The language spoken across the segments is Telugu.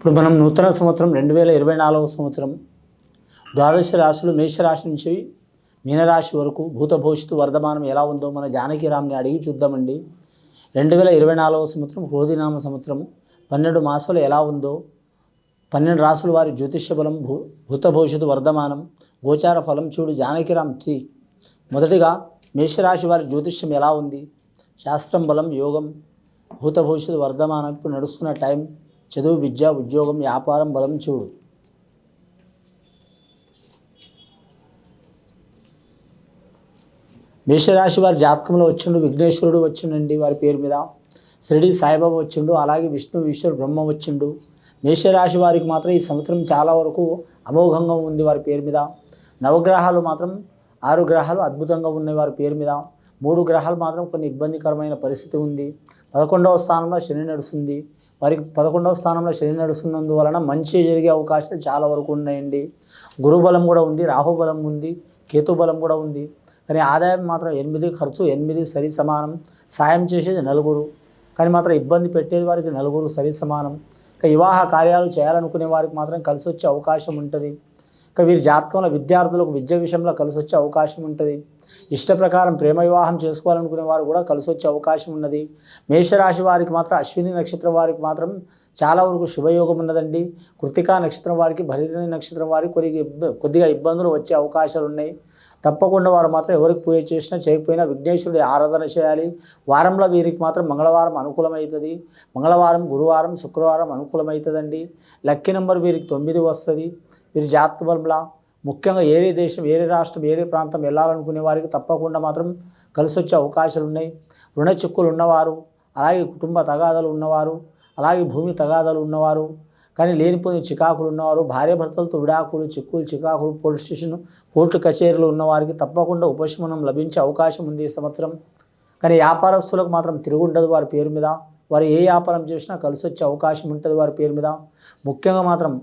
ఇప్పుడు మనం నూతన సంవత్సరం 2024 సంవత్సరం ద్వాదశ రాశులు మేషరాశి నుంచి మీనరాశి వరకు భూత భవిష్యత్తు వర్ధమానం ఎలా ఉందో మన జానకిరామ్ని అడిగి చూద్దామండి. 2024 సంవత్సరం క్రోధినామ సంవత్సరం 12 మాసాలు ఎలా ఉందో 12 రాశుల వారి జ్యోతిష్య బలం భూత భవిష్యత్తు వర్ధమానం గోచార ఫలం చూడు జానకిరామ్ తి. మొదటిగా మేషరాశి వారి జ్యోతిష్యం ఎలా ఉంది, శాస్త్రం బలం యోగం భూత భవిష్యత్తు వర్ధమానం ఇప్పుడు నడుస్తున్న టైం, చదువు విద్య ఉద్యోగం వ్యాపారం బలం చూడు. మేషరాశి వారి జాతకంలో వచ్చిండు విఘ్నేశ్వరుడు వచ్చిండండి వారి పేరు మీద, షిరిడి సాయిబాబా వచ్చిండు, అలాగే విష్ణు ఈశ్వరు బ్రహ్మ వచ్చిండు. మేషరాశి వారికి మాత్రం ఈ సంవత్సరం చాలా వరకు అమోఘంగా ఉంది వారి పేరు మీద. నవగ్రహాలు మాత్రం 6 గ్రహాలు అద్భుతంగా ఉన్నాయి వారి పేరు మీద. 3 గ్రహాలు మాత్రం కొన్ని ఇబ్బందికరమైన పరిస్థితి ఉంది. 11వ స్థానంలో శని నడుస్తుంది వారికి. 11వ స్థానంలో శని నడుస్తున్నందువలన మంచి జరిగే అవకాశాలు చాలా వరకు ఉన్నాయండి. గురుబలం కూడా ఉంది, రాహుబలం ఉంది, కేతు బలం కూడా ఉంది. కానీ ఆదాయం మాత్రం 8, ఖర్చు 8 సరి సమానం. సాయం చేసేది 4, కానీ మాత్రం ఇబ్బంది పెట్టేది వారికి 4 సరి సమానం. ఇక వివాహ కార్యాలు చేయాలనుకునే వారికి మాత్రం కలిసి వచ్చే అవకాశం ఉంటుంది. ఇక వీరి జాతకంలో విద్యార్థులకు విద్య విషయంలో కలిసి వచ్చే అవకాశం ఉంటుంది. ఇష్ట ప్రకారం ప్రేమ వివాహం చేసుకోవాలనుకునే వారు కూడా కలిసి వచ్చే అవకాశం ఉన్నది. మేషరాశి వారికి మాత్రం అశ్విని నక్షత్రం వారికి మాత్రం చాలా వరకు శుభయోగం ఉన్నదండి. కృతికా నక్షత్రం వారికి, భరణి నక్షత్రం వారికి కొద్దిగా ఇబ్బందులు వచ్చే అవకాశాలు ఉన్నాయి. తప్పకుండా వారు మాత్రం ఎవరికి పూజ చేసినా చేయకపోయినా విఘ్నేశ్వరుడి ఆరాధన చేయాలి. వారంలో వీరికి మాత్రం మంగళవారం అనుకూలమవుతుంది. మంగళవారం, గురువారం, శుక్రవారం అనుకూలమవుతుందండి. లక్కీ నెంబర్ వీరికి 9 వస్తుంది. వీరి జాతక బలంలా ముఖ్యంగా ఏరే దేశం, ఏరే రాష్ట్రం, ఏరే ప్రాంతం వెళ్ళాలనుకునే వారికి తప్పకుండా మాత్రం కలిసి వచ్చే అవకాశాలు ఉన్నాయి. రుణ చిక్కులు ఉన్నవారు, అలాగే కుటుంబ తగాదాలు ఉన్నవారు, అలాగే భూమి తగాదాలు ఉన్నవారు, కానీ లేనిపోయిన చికాకులు ఉన్నవారు, భార్యాభర్తలతో విడాకులు, చిక్కులు, చికాకులు, పోలీస్ స్టేషన్, కోర్టు కచేరీలు ఉన్నవారికి తప్పకుండా ఉపశమనం లభించే అవకాశం ఉంది ఈ సంవత్సరం. కానీ వ్యాపారస్తులకు మాత్రం తిరుగుండదు వారి పేరు మీద. వారు ఏ వ్యాపారం చేసినా కలిసి వచ్చే అవకాశం ఉంటుంది వారి పేరు మీద. ముఖ్యంగా మాత్రం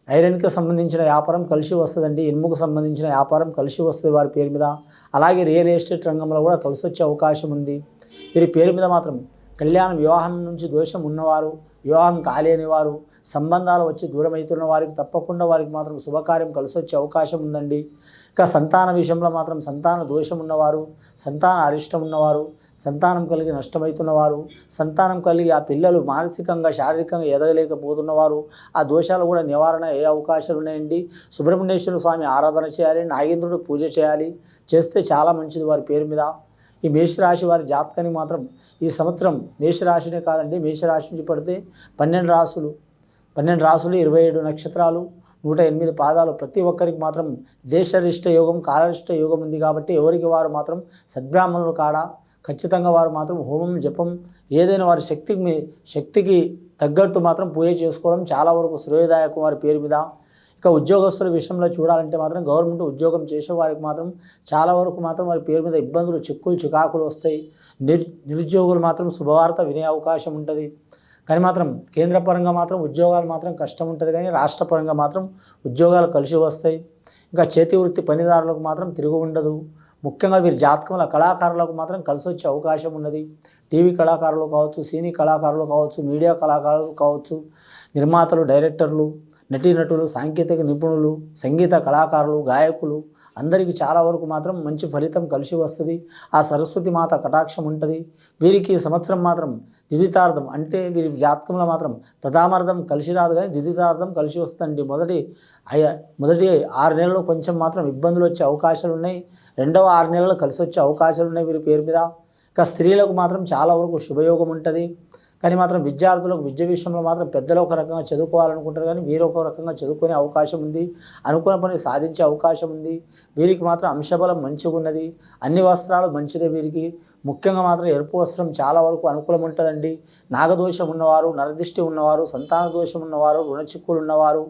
ఐరన్కి సంబంధించిన వ్యాపారం కలిసి వస్తుందండి. ఇనుముకు సంబంధించిన వ్యాపారం కలిసి వస్తుంది వారి పేరు మీద. అలాగే రియల్ ఎస్టేట్ రంగంలో కూడా కలిసి వచ్చే అవకాశం ఉంది. వీరి పేరు మీద మాత్రం కళ్యాణం, వివాహం నుంచి దోషం ఉన్నవారు, వివాహం కాలేని వారు, సంబంధాలు వచ్చి దూరం అవుతున్న వారికి తప్పకుండా వారికి మాత్రం శుభకార్యం కలిసి వచ్చే అవకాశం ఉందండి. ఇక సంతాన విషయంలో మాత్రం సంతాన దోషం ఉన్నవారు, సంతాన అరిష్టం ఉన్నవారు, సంతానం కలిగి నష్టమవుతున్నవారు, సంతానం కలిగి ఆ పిల్లలు మానసికంగా శారీరకంగా ఎదగలేకపోతున్నవారు, ఆ దోషాలు కూడా నివారణ అయ్యే అవకాశాలు ఉన్నాయండి. సుబ్రహ్మణ్యేశ్వర స్వామి ఆరాధన చేయాలి, నాగేంద్రుడు పూజ చేయాలి, చేస్తే చాలా మంచిది వారి పేరు మీద. ఈ మేషరాశి వారి జాతకానికి మాత్రం ఈ సంవత్సరం మేషరాశినే కాదండి, మేషరాశి నుంచి పడితే 12 రాశులు 27 నక్షత్రాలు 108 పాదాలు ప్రతి ఒక్కరికి మాత్రం దేశరిష్ట యోగం, కాలరిష్ట యోగం ఉంది. కాబట్టి ఎవరికి వారు మాత్రం సద్బ్రాహ్మణులు కాడ ఖచ్చితంగా వారు మాత్రం హోమం, జపం ఏదైనా వారి శక్తికి తగ్గట్టు మాత్రం పూజ చేసుకోవడం చాలా వరకు శ్రేయదాయకం వారి పేరు మీద. ఇక ఉద్యోగస్తుల విషయంలో చూడాలంటే మాత్రం గవర్నమెంట్ ఉద్యోగం చేసే వారికి మాత్రం చాలా వరకు మాత్రం వారి పేరు మీద ఇబ్బందులు, చిక్కులు, చికాకులు వస్తాయి. నిరుద్యోగులు మాత్రం శుభవార్త వినే అవకాశం ఉంటుంది. కానీ మాత్రం కేంద్ర పరంగా మాత్రం ఉద్యోగాలు మాత్రం కష్టం ఉంటుంది, కానీ రాష్ట్ర పరంగా మాత్రం ఉద్యోగాలు కలిసి వస్తాయి. ఇంకా చేతి వృత్తి పనిదారులకు మాత్రం తిరుగు ఉండదు. ముఖ్యంగా వీరి జాతకంలో కళాకారులకు మాత్రం కలిసి వచ్చే అవకాశం ఉన్నది. టీవీ కళాకారులు కావచ్చు, సినీ కళాకారులు కావచ్చు, మీడియా కళాకారులు కావచ్చు, నిర్మాతలు, డైరెక్టర్లు, నటీనటులు, సాంకేతిక నిపుణులు, సంగీత కళాకారులు, గాయకులు అందరికీ చాలా వరకు మాత్రం మంచి ఫలితం కలిసి వస్తుంది. ఆ సరస్వతి మాత కటాక్షం ఉంటుంది. వీరికి ఈ సంవత్సరం మాత్రం ద్వితీయార్థం అంటే వీరి జాతకంలో మాత్రం ప్రథమార్థం కలిసి రాదు, కానీ ద్వితీయార్థం కలిసి వస్తుందండి. మొదటి 6 నెలలు కొంచెం మాత్రం ఇబ్బందులు వచ్చే అవకాశాలు ఉన్నాయి. రెండవ 6 నెలలు కలిసి వచ్చే అవకాశాలు ఉన్నాయి వీరి పేరు మీద. ఇక స్త్రీలకు మాత్రం చాలా వరకు శుభయోగం ఉంటుంది. కానీ మాత్రం విద్యార్థులకు విద్య విషయంలో మాత్రం పెద్దలు ఒక రకంగా చదువుకోవాలనుకుంటారు, కానీ వీరు ఒక రకంగా చదువుకునే అవకాశం ఉంది. అనుకున్న పని సాధించే అవకాశం ఉంది. వీరికి మాత్రం అంశబలం మంచిగా ఉన్నది. అన్ని వస్త్రాలు మంచిదే వీరికి. ముఖ్యంగా మాత్రం ఎరుపు వస్త్రం చాలా వరకు అనుకూలం ఉంటుందండి. నాగదోషం ఉన్నవారు, నరదిష్టి ఉన్నవారు, సంతాన దోషం ఉన్నవారు, రుణచిక్కులు ఉన్నవారు,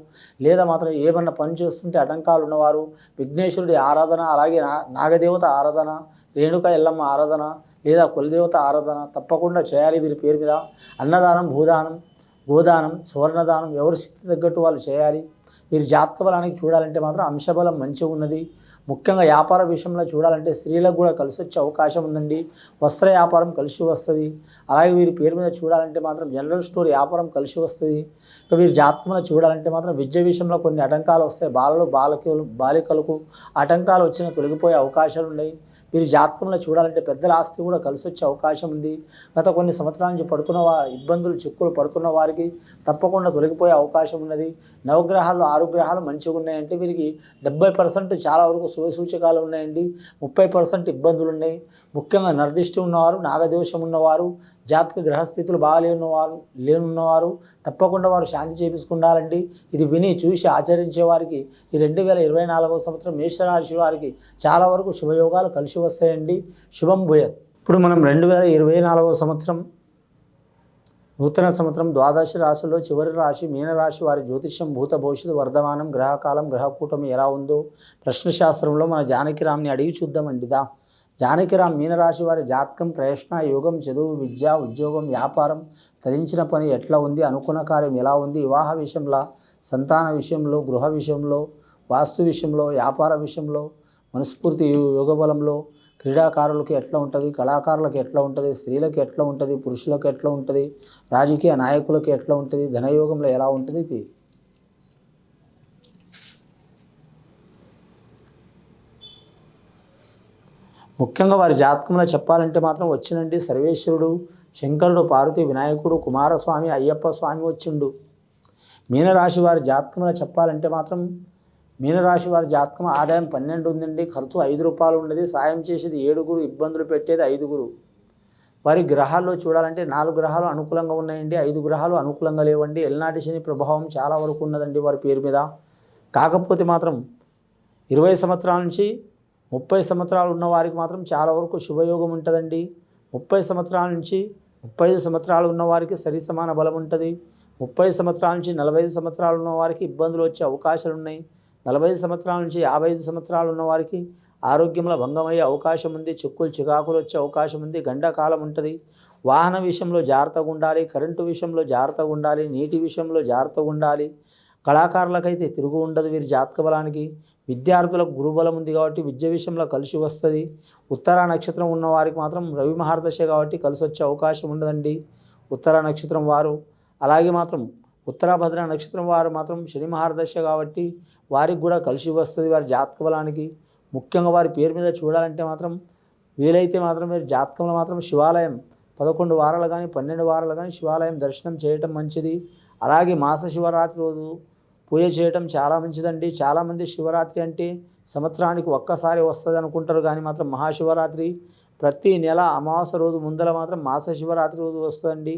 లేదా మాత్రం ఏమన్నా పని చేస్తుంటే ఆటంకాలు ఉన్నవారు, విఘ్నేశ్వరుడి ఆరాధన, అలాగే నాగదేవత ఆరాధన, రేణుక ఎల్లమ్మ ఆరాధన, లేదా కులదేవత ఆరాధన తప్పకుండా చేయాలి వీరి పేరు మీద. అన్నదానం, భూదానం, గోదానం, సువర్ణదానం ఎవరి శక్తి తగ్గట్టు వాళ్ళు చేయాలి. వీరి జాతక బలానికి చూడాలంటే మాత్రం అంశబలం మంచిగా ఉన్నది. ముఖ్యంగా వ్యాపార విషయంలో చూడాలంటే స్త్రీలకు కూడా కలిసి వచ్చే అవకాశం ఉందండి. వస్త్ర వ్యాపారం కలిసి వస్తుంది. అలాగే వీరి పేరు మీద చూడాలంటే మాత్రం జనరల్ స్టోర్ వ్యాపారం కలిసి వస్తుంది. ఇక వీరి జాతకంలో చూడాలంటే మాత్రం విద్య విషయంలో కొన్ని ఆటంకాలు వస్తాయి. బాలికలకు ఆటంకాలు వచ్చినా తొలగిపోయే అవకాశాలు ఉన్నాయి. వీరి జాతకంలో చూడాలంటే పెద్దల ఆస్తి కూడా కలిసి వచ్చే అవకాశం ఉంది. గత కొన్ని సంవత్సరాల నుంచి పడుతున్న ఇబ్బందులు చిక్కులు పడుతున్న వారికి తప్పకుండా తొలగిపోయే అవకాశం ఉన్నది. నవగ్రహాలు 6 గ్రహాలు మంచిగా ఉన్నాయంటే వీరికి 70% చాలా వరకు శుభసూచకాలు ఉన్నాయండి. 30% ఇబ్బందులు ఉన్నాయి. ముఖ్యంగా నరదిష్టి ఉన్నవారు, నాగదోషం ఉన్నవారు, జాతక గ్రహస్థితులు లేనున్నవారు తప్పకుండా వారు శాంతి చేపించుకుంటారండి. ఇది విని చూసి ఆచరించే వారికి ఈ 2024వ సంవత్సరం మేషరాశి వారికి చాలా వరకు శుభయోగాలు కలిసి వస్తాయండి. శుభం భూయత్. ఇప్పుడు మనం 2024వ సంవత్సరం నూతన సంవత్సరం ద్వాదశ రాశుల్లో చివరి రాశి మీనరాశి వారి జ్యోతిష్యం భూత భవిష్యత్తు వర్ధమానం గ్రహకాలం గ్రహకూటమి ఎలా ఉందో ప్రశ్నశాస్త్రంలో మన జానకిరామ్ని అడిగి చూద్దామండి. జానకిరామ్ మీనరాశి వారి జాతకం ప్రయత్న యోగం చదువు విద్య ఉద్యోగం వ్యాపారం తరించిన పని ఎట్లా ఉంది, అనుకున్న కార్యం ఎలా ఉంది, వివాహ విషయంలో, సంతాన విషయంలో, గృహ విషయంలో, వాస్తు విషయంలో, వ్యాపార విషయంలో, మనస్ఫూర్తి యోగ బలంలో, క్రీడాకారులకు ఎట్లా ఉంటుంది, కళాకారులకు ఎట్లా ఉంటుంది, స్త్రీలకు ఎట్లా ఉంటుంది, పురుషులకు ఎట్లా ఉంటుంది, రాజకీయ నాయకులకు ఎట్లా ఉంటుంది, ధనయోగంలో ఎలా ఉంటుంది. ముఖ్యంగా వారి జాతకంలో చెప్పాలంటే మాత్రం వచ్చినండి సర్వేశ్వరుడు, శంకరుడు, పార్వతి, వినాయకుడు, కుమారస్వామి, అయ్యప్ప స్వామి వచ్చిండు. మీనరాశి వారి జాతకంలో చెప్పాలంటే మాత్రం మీనరాశి వారి జాతకం ఆదాయం 12 ఉందండి. ఖర్చు 5 రూపాయలు ఉన్నది. సాయం చేసేది 7, ఇబ్బందులు పెట్టేది 5. వారి గ్రహాల్లో చూడాలంటే 4 గ్రహాలు అనుకూలంగా ఉన్నాయండి. 5 గ్రహాలు అనుకూలంగా లేవండి. ఎల్నాటి శని ప్రభావం చాలా వరకు ఉన్నదండి వారి పేరు మీద. కాకపోతే మాత్రం 20 సంవత్సరాల నుంచి 30 సంవత్సరాలు ఉన్న వారికి మాత్రం చాలా వరకు శుభయోగం ఉంటుందండి. 30 సంవత్సరాల నుంచి 35 సంవత్సరాలు ఉన్న వారికి సరి సమాన బలం ఉంటుంది. 30 సంవత్సరాల నుంచి 45 సంవత్సరాలు ఉన్న వారికి ఇబ్బందులు వచ్చే అవకాశాలు ఉన్నాయి. 45 సంవత్సరాల నుంచి 55 సంవత్సరాలు ఉన్న వారికి ఆరోగ్యంలో భంగమయ్యే అవకాశం ఉంది. చిక్కులు చికాకులు వచ్చే అవకాశం ఉంది. గండాకాలం ఉంటుంది. వాహన విషయంలో జాగ్రత్తగా ఉండాలి. కరెంటు విషయంలో జాగ్రత్తగా ఉండాలి. నీటి విషయంలో జాగ్రత్తగా ఉండాలి. కళాకారులకైతే తిరుగు ఉండదు వీరి జాతక బలానికి. విద్యార్థులకు గురుబలం ఉంది కాబట్టి విద్య విషయంలో కలిసి వస్తుంది. ఉత్తర నక్షత్రం ఉన్న వారికి మాత్రం రవి మహర్దశ కాబట్టి కలిసి వచ్చే అవకాశం ఉండదండి. ఉత్తర నక్షత్రం వారు అలాగే మాత్రం ఉత్తరాభద్ర నక్షత్రం వారు మాత్రం శని మహర్దశ కాబట్టి వారికి కూడా కలిసి వస్తుంది వారి జాతక బలానికి. ముఖ్యంగా వారి పేరు మీద చూడాలంటే మాత్రం వీలైతే మాత్రం మీరు జాతకంలో మాత్రం శివాలయం 11 వారాలు కానీ 12 వారాలు కానీ శివాలయం దర్శనం చేయటం మంచిది. అలాగే మాస శివరాత్రి రోజు పూజ చేయటం చాలా మంచిదండి. చాలామంది శివరాత్రి అంటే సంవత్సరానికి ఒక్కసారి వస్తుంది అనుకుంటారు కానీ మాత్రం మహాశివరాత్రి ప్రతి నెల అమావాస్య రోజు ముందర మాత్రం మాస శివరాత్రి రోజు వస్తుందండి.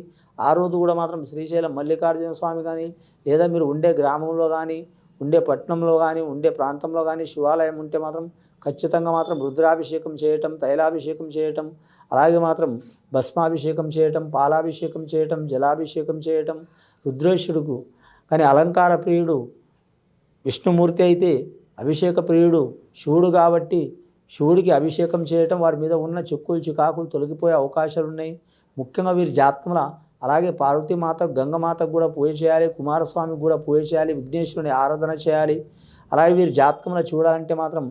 ఆ రోజు కూడా మాత్రం శ్రీశైలం మల్లికార్జున స్వామి కానీ లేదా మీరు ఉండే గ్రామంలో కానీ ఉండే పట్టణంలో కానీ ఉండే ప్రాంతంలో కానీ శివాలయం ఉంటే మాత్రం ఖచ్చితంగా మాత్రం రుద్రాభిషేకం చేయటం, తైలాభిషేకం చేయటం, అలాగే మాత్రం భస్మాభిషేకం చేయటం, పాలాభిషేకం చేయటం, జలాభిషేకం చేయటం. రుద్రేశ్వరుడుకు కానీ అలంకార ప్రియుడు విష్ణుమూర్తి అయితే అభిషేక ప్రియుడు శివుడు కాబట్టి శివుడికి అభిషేకం చేయటం వారి మీద ఉన్న చిక్కులు చికాకులు తొలగిపోయే అవకాశాలు ఉన్నాయి. ముఖ్యంగా వీరి జాతకంలో అలాగే పార్వతీమాత గంగమాతకు కూడా పూజ చేయాలి. కుమారస్వామికి కూడా పూజ చేయాలి. విఘ్నేశ్వరుని ఆరాధన చేయాలి. అలాగే వీరి జాతకంలో చూడాలంటే మాత్రం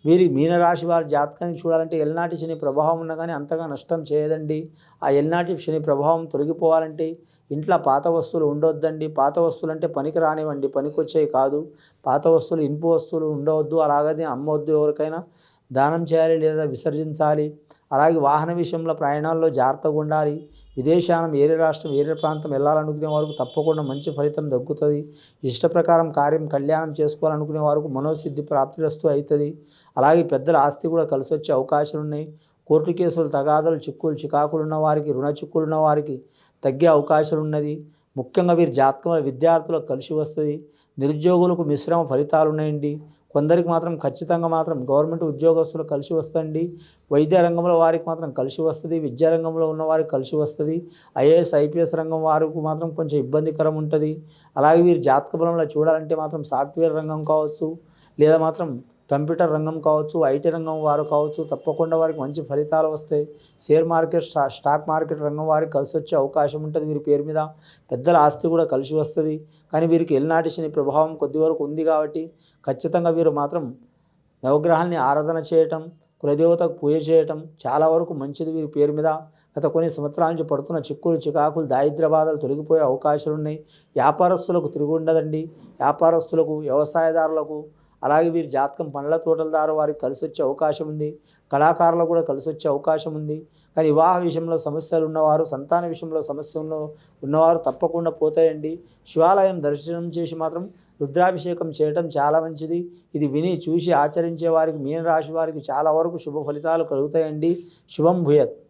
వీరి మీనరాశి వారి జాతకానికి చూడాలంటే ఎల్నాటి శని ప్రభావం ఉన్నా కానీ అంతగా నష్టం చేయదండి. ఆ ఎల్నాటి శని ప్రభావం తొలగిపోవాలంటే ఇంట్లో పాత వస్తువులు ఉండొద్దండి. పాత వస్తువులు అంటే పనికి రానివ్వండి, పనికొచ్చేవి కాదు. పాత వస్తువులు ఇనుపు వస్తువులు ఉండవద్దు. అలాగని అమ్మవద్దు. ఎవరికైనా దానం చేయాలి లేదా విసర్జించాలి. అలాగే వాహన విషయంలో ప్రయాణాల్లో జాగ్రత్తగా ఉండాలి. విదేశానం వేరే రాష్ట్రం వేరే ప్రాంతం వెళ్ళాలనుకునే వారికి తప్పకుండా మంచి ఫలితం దక్కుతుంది. ఇష్ట ప్రకారం కార్యం కళ్యాణం చేసుకోవాలనుకునే వారికి మనోసిద్ధి ప్రాప్తిరస్తూ అవుతుంది. అలాగే పెద్దల ఆస్తి కూడా కలిసి వచ్చే అవకాశాలు ఉన్నాయి. కోర్టు కేసులు తగాదాలు చిక్కులు చికాకులు ఉన్న వారికి రుణ చిక్కులు ఉన్న వారికి తగ్గే అవకాశాలు ఉన్నది. ముఖ్యంగా వీరి జాతకంలో విద్యార్థులకు కలిసి వస్తుంది. నిరుద్యోగులకు మిశ్రమ ఫలితాలు ఉన్నాయండి. కొందరికి మాత్రం ఖచ్చితంగా మాత్రం గవర్నమెంట్ ఉద్యోగస్తులకు కలిసి వస్తుంది. వైద్య రంగంలో వారికి మాత్రం కలిసి వస్తుంది. విద్యా రంగంలో ఉన్న వారికి కలిసి వస్తుంది. ఐఏఎస్ ఐపీఎస్ రంగం వారికి మాత్రం కొంచెం ఇబ్బందికరం ఉంటుంది. అలాగే వీరి జాతక బలంలో చూడాలంటే మాత్రం సాఫ్ట్వేర్ రంగం కావచ్చు లేదా మాత్రం కంప్యూటర్ రంగం కావచ్చు, ఐటీ రంగం వారు కావచ్చు, తప్పకుండా వారికి మంచి ఫలితాలు వస్తాయి. షేర్ మార్కెట్ స్టాక్ మార్కెట్ రంగం వారికి కలిసి వచ్చే అవకాశం ఉంటుంది. వీరి పేరు మీద పెద్దల ఆస్తి కూడా కలిసి వస్తుంది. కానీ వీరికి ఎల్నాటి శని ప్రభావం కొద్ది వరకు ఉంది కాబట్టి ఖచ్చితంగా వీరు మాత్రం నవగ్రహాల్ని ఆరాధన చేయటం, కులదేవతకు పూజ చేయటం చాలా వరకు మంచిది వీరి పేరు మీద. గత కొన్ని సంవత్సరాల నుంచి పడుతున్న చిక్కులు చికాకులు దారిద్ర్య బాధలు తొలగిపోయే అవకాశాలు ఉన్నాయి. వ్యాపారస్తులకు తిరుగుండదండి. వ్యాపారస్తులకు, వ్యవసాయదారులకు, అలాగే వీరి జాతకం పండ్ల తోటల ద్వారా వారికి కలిసి వచ్చే అవకాశం ఉంది. కళాకారులకు కూడా కలిసి వచ్చే అవకాశం ఉంది. కానీ వివాహ విషయంలో సమస్యలు ఉన్నవారు, సంతాన విషయంలో సమస్యలు ఉన్నవారు తప్పకుండా పోతాయండి. శివాలయం దర్శనం చేసి మాత్రం రుద్రాభిషేకం చేయటం చాలా మంచిది. ఇది విని చూసి ఆచరించే వారికి, మీనరాశి వారికి చాలా వరకు శుభ ఫలితాలు కలుగుతాయండి. శుభం భూయత్.